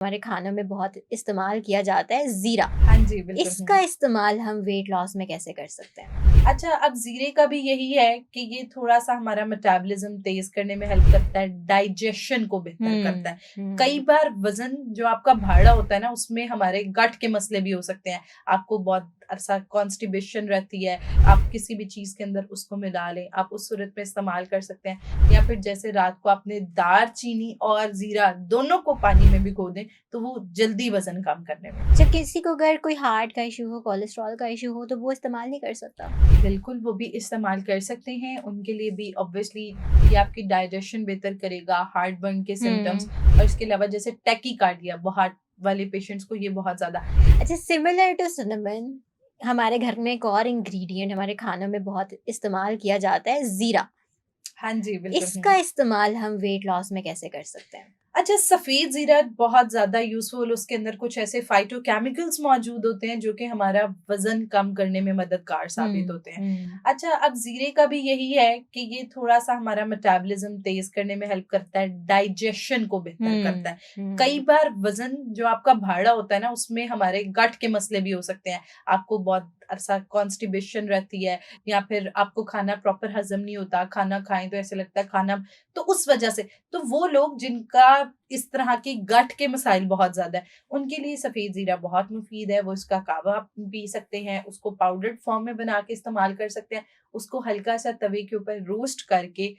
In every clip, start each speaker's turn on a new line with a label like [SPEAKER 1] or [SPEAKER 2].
[SPEAKER 1] हमारे खानों में बहुत इस्तेमाल किया जाता है ज़ीरा।
[SPEAKER 2] हाँ जी, बिल्कुल।
[SPEAKER 1] इसका इस्तेमाल हम वेट लॉस में कैसे कर सकते हैं?
[SPEAKER 2] अच्छा, अब ज़ीरे का भी यही है कि ये थोड़ा-सा हमारा मेटाबॉलिज़्म तेज़ करने में हेल्प करता है, डाइजेशन को बेहतर करता है। कई
[SPEAKER 1] हुँ।
[SPEAKER 2] बार वज़न जो आपका भाड़ा होता है ना, उसमें हमारे गट के मसले भी हो सकते हैं। आपको बहुत अरसा कॉन्स्टिपेशन रहती है, आप किसी भी चीज़ के अंदर उसको मिला लें, आप उस सूरत में इस्तेमाल कर सकते हैं। या फिर जैसे रात को आपने दालचीनी और ज़ीरा दोनों को पानी में भिगो दें, तो वो जल्दी वज़न कम करने में।
[SPEAKER 1] अच्छा, किसी को अगर कोई हार्ट का इश्यू हो, कोलेस्ट्रॉल का इश्यू हो तो वो इस्तेमाल नहीं कर सकता?
[SPEAKER 2] बिल्कुल, वो भी इस्तेमाल कर सकते हैं। उनके लिए भी ऑब्वियसली ये आपकी डाइजेशन बेहतर करेगा, हार्ट बर्न के सिम्पटम्स
[SPEAKER 1] हुँ।
[SPEAKER 2] और इसके अलावा जैसे टैकीकार्डिया वो हार्ट वाले पेशेंट्स को ये बहुत ज़्यादा।
[SPEAKER 1] अच्छा, सिमिलर टू सिनेमन हमारे घर में एक और इंग्रीडिएंट हमारे खानों में बहुत इस्तेमाल किया जाता है ज़ीरा।
[SPEAKER 2] हाँ जी, बिल्कुल।
[SPEAKER 1] इसका इस्तेमाल हम वेट लॉस में कैसे कर सकते हैं?
[SPEAKER 2] अच्छा, सफ़ेद ज़ीरा बहुत ज़्यादा यूज़फुल, उसके अंदर कुछ ऐसे फाइटोकेमिकल्स मौजूद होते हैं जो कि हमारा वज़न कम करने में मददगार साबित
[SPEAKER 1] हुँ,
[SPEAKER 2] होते हैं।
[SPEAKER 1] हुँ।
[SPEAKER 2] अच्छा, अब ज़ीरे का भी यही है कि ये थोड़ा-सा हमारा मेटाबॉलिज़्म तेज़ करने में हेल्प करता है, डाइजेशन को बेहतर करता है।
[SPEAKER 1] हुँ,
[SPEAKER 2] कई
[SPEAKER 1] हुँ।
[SPEAKER 2] बार वज़न जो आपका भाड़ा होता है ना, उसमें हमारे गट के मसले भी हो सकते हैं। आपको बहुत अरसा कॉन्स्टिपेशन रहती है या फिर आपको खाना प्रॉपर हज़म नहीं होता, खाना खाएँ तो ऐसे लगता है खाना, तो उस वज़ह से तो वो लोग जिनका इस तरह के गट के मसाइल बहुत ज़्यादा है, उनके लिए सफ़ेद ज़ीरा बहुत मुफ़ीद है। वो इसका कावा पी सकते हैं, उसको पाउडर्ड फ़ॉर्म में बना के इस्तेमाल कर सकते हैं। उसको हल्का-सा तवे के ऊपर रोस्ट करके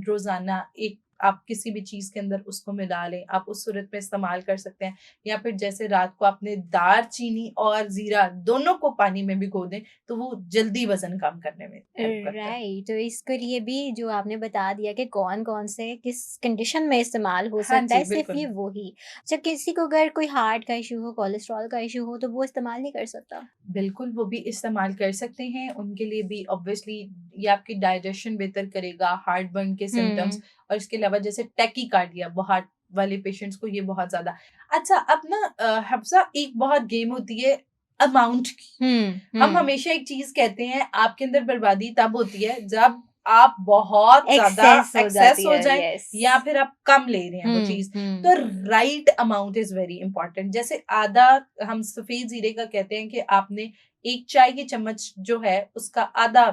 [SPEAKER 2] रोज़ाना एक आप किसी भी चीज़ के अंदर उसको मिला लें, आप उस सूरत में इस्तेमाल कर सकते हैं। या फिर जैसे रात को आपने दालचीनी और ज़ीरा दोनों को पानी में भिगो दें, तो वो जल्दी वज़न कम करने में हेल्प करता है।
[SPEAKER 1] राइट, तो इसके लिए भी जो आपने बता दिया कि कौन-कौन से किस कंडीशन में इस्तेमाल हो
[SPEAKER 2] हाँ
[SPEAKER 1] सकता
[SPEAKER 2] जी,
[SPEAKER 1] है, सिर्फ़
[SPEAKER 2] बिल्कुल।
[SPEAKER 1] ये वो ही। अच्छा, किसी को अगर कोई हार्ट का इश्यू हो, कोलेस्ट्रॉल का इश्यू हो तो वो इस्तेमाल नहीं कर सकता?
[SPEAKER 2] बिल्कुल, वो भी इस्तेमाल कर सकते हैं। उनके लिए भी ऑब्वियसली ये आपकी डाइजेशन बेहतर करेगा, हार्ट बर्न के सिम्पटम्स
[SPEAKER 1] हुँ,
[SPEAKER 2] और इसके अलावा जैसे टैकीकार्डिया वो हार्ट वाले पेशेंट्स को ये बहुत ज़्यादा। अच्छा, अब ना हफ्सा एक बहुत गेम होती है अमाउंट की।
[SPEAKER 1] हुँ,
[SPEAKER 2] हम
[SPEAKER 1] हुँ।
[SPEAKER 2] हमेशा एक चीज़ कहते हैं, आपके अंदर बर्बादी तब होती है जब आप बहुत ज़्यादा
[SPEAKER 1] एक्सेस हो
[SPEAKER 2] एक्सेस
[SPEAKER 1] जाती
[SPEAKER 2] हो
[SPEAKER 1] है,
[SPEAKER 2] जाएँ
[SPEAKER 1] यस।
[SPEAKER 2] या फिर आप कम ले रहे हैं वो
[SPEAKER 1] हुँ,
[SPEAKER 2] चीज़।
[SPEAKER 1] हुँ।
[SPEAKER 2] तो right amount is very important. जैसे आधा हम सफ़ेद ज़ीरे का कहते हैं कि आपने 1 चाय की चम्मच जो है उसका आधा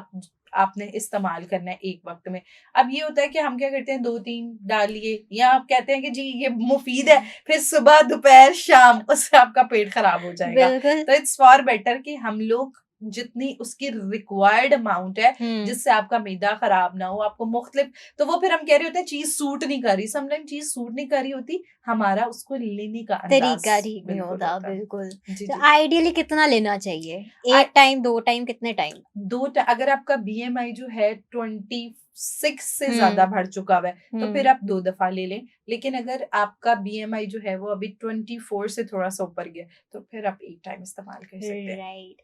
[SPEAKER 2] आपने इस्तेमाल करना है एक वक़्त में। अब ये होता है कि हम क्या करते हैं 2-3 डालिए या आप कहते हैं कि जी ये मुफ़ीद है, फिर सुबह, दोपहर, शाम उससे आपका पेट खराब हो जाएगा।
[SPEAKER 1] बिल्कुल।
[SPEAKER 2] तो इट्स फॉर बेटर कि हम लोग जितनी उसकी रिक्वायर्ड अमाउंट है,
[SPEAKER 1] हुँ।
[SPEAKER 2] जिससे आपका मैदा खराब ना हो, आपको मुख्तलिफ, तो वो फिर हम कह रहे होते हैं चीज़ सूट नहीं कर रही, समटाइम चीज़ सूट नहीं कर रही होती, हमारा उसको लेने का अंदाज़
[SPEAKER 1] तरीका ठीक नहीं
[SPEAKER 2] बिल्कुल
[SPEAKER 1] होता,
[SPEAKER 2] होता है।
[SPEAKER 1] बिल्कुल।
[SPEAKER 2] जी,
[SPEAKER 1] तो
[SPEAKER 2] जी।
[SPEAKER 1] आइडियली कितना लेना चाहिए?
[SPEAKER 2] आ
[SPEAKER 1] 1 टाइम, 2 टाइम, कितने टाइम?
[SPEAKER 2] 2 ट अगर आपका बीएमआई जो है 26 से ज़्यादा
[SPEAKER 1] हुँ,
[SPEAKER 2] बढ़ चुका हुआ है, तो फिर
[SPEAKER 1] हुँ।
[SPEAKER 2] आप 2 दफ़ा ले लें। लेकिन अगर आपका बीएमआई जो है वो अभी 24 से थोड़ा-सा ऊपर गया है, तो फिर आप 1 टाइम इस्तेमाल कर सकते हैं।
[SPEAKER 1] राइट।